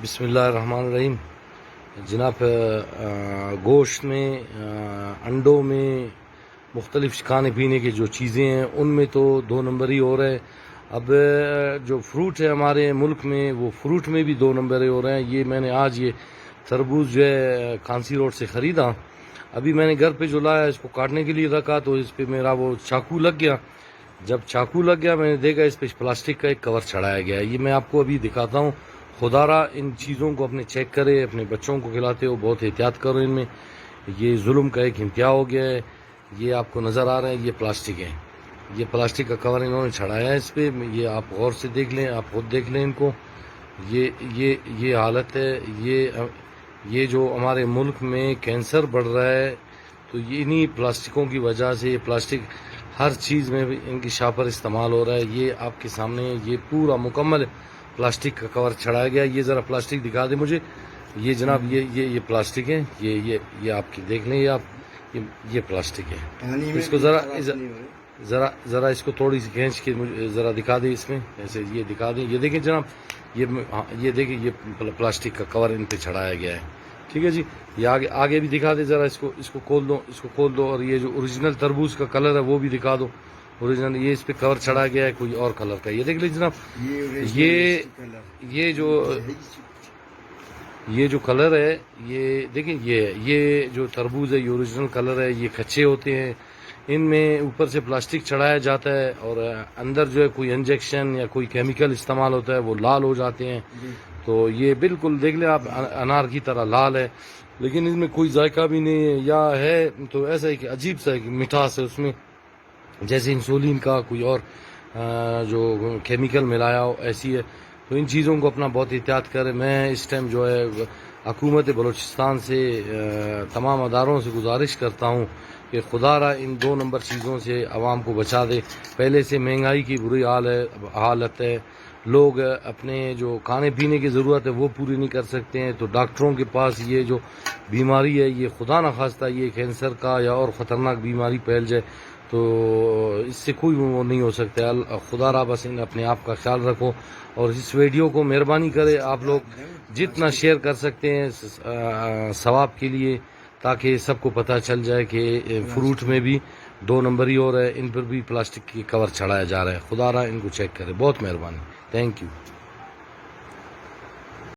بسم اللہ الرحمن الرحیم. جناب گوشت میں، انڈوں میں، مختلف کھانے پینے کی جو چیزیں ہیں ان میں تو 2 نمبر ہی ہو رہے ہیں. اب جو فروٹ ہے ہمارے ملک میں وہ فروٹ میں بھی 2 نمبر ہی ہو رہے ہیں. یہ میں نے آج یہ تربوز جو ہے کانسی روڈ سے خریدا. ابھی میں نے گھر پہ جو لایا اس کو کاٹنے کے لیے رکھا تو اس پہ میرا وہ چاقو لگ گیا. جب چاقو لگ گیا میں نے دیکھا اس پہ پلاسٹک کا ایک کور چڑھایا گیا ہے. یہ میں آپ کو ابھی دکھاتا ہوں. خدا را ان چیزوں کو اپنے چیک کرے. اپنے بچوں کو کھلاتے ہو بہت احتیاط کرو ان میں. یہ ظلم کا ایک انتہا ہو گیا ہے. یہ آپ کو نظر آ رہا ہے، یہ پلاسٹک ہے. یہ پلاسٹک کا کور انہوں نے چڑھایا ہے اس پہ. یہ آپ غور سے دیکھ لیں، آپ خود دیکھ لیں ان کو. یہ حالت ہے. یہ جو ہمارے ملک میں کینسر بڑھ رہا ہے تو یہ انہی پلاسٹکوں کی وجہ سے. یہ پلاسٹک ہر چیز میں ان کی شاپر استعمال ہو رہا ہے. یہ آپ کے سامنے یہ پورا مکمل پلاسٹک کا کور چڑھایا گیا. یہ ذرا پلاسٹک دکھا دیں مجھے. یہ جناب یہ پلاسٹک ہے. یہ آپ کی دیکھ لیں. یہ پلاسٹک ہے. اس کو ذرا اس کو تھوڑی سی کھینچ کے ذرا دکھا دیں. اس میں ایسے یہ دکھا دیں. یہ دیکھیں جناب، یہ دیکھیں یہ پلاسٹک کا کور ان پہ چڑھایا گیا ہے. ٹھیک ہے جی. یہ آگے بھی دکھا دیں ذرا. اس کو کھول دو. اور یہ جو اوریجنل تربوز کا کلر ہے وہ بھی دکھا دو. اوریجنل یہ اس پہ کور چڑھا گیا ہے کوئی اور کلر کا. یہ دیکھ لیجیے جناب. یہ جو کلر ہے یہ دیکھیں. یہ جو تربوز ہے یہ اوریجنل کلر ہے. یہ کچے ہوتے ہیں. ان میں اوپر سے پلاسٹک چڑھایا جاتا ہے اور اندر جو ہے کوئی انجیکشن یا کوئی کیمیکل استعمال ہوتا ہے وہ لال ہو جاتے ہیں. تو یہ بالکل دیکھ لیں آپ انار کی طرح لال ہے لیکن اس میں کوئی ذائقہ بھی نہیں ہے. یا ہے تو ایسا ہے کہ عجیب سا ایک مٹھاس ہے اس میں، جیسے انسولین کا کوئی اور جو کیمیکل ملایا ہو ایسی ہے. تو ان چیزوں کو اپنا بہت احتیاط کریں. میں اس ٹائم جو ہے حکومت بلوچستان سے تمام اداروں سے گزارش کرتا ہوں کہ خدا را ان 2 نمبر چیزوں سے عوام کو بچا دے. پہلے سے مہنگائی کی بری حالت ہے. لوگ اپنے جو کھانے پینے کی ضرورت ہے وہ پوری نہیں کر سکتے ہیں. تو ڈاکٹروں کے پاس یہ جو بیماری ہے یہ خدا نخواستہ یہ کینسر کا یا اور خطرناک بیماری پھیل جائے تو اس سے کوئی وہ نہیں ہو سکتا. خدا را بس اپنے آپ کا خیال رکھو. اور اس ویڈیو کو مہربانی کرے آپ لوگ جتنا شیئر کر سکتے ہیں ثواب کے لیے، تاکہ سب کو پتہ چل جائے کہ فروٹ میں بھی 2 نمبر ہی ہو رہا ہے. ان پر بھی پلاسٹک کی کور چڑھایا جا رہا ہے. خدا را ان کو چیک کرے. بہت مہربانی. Thank you.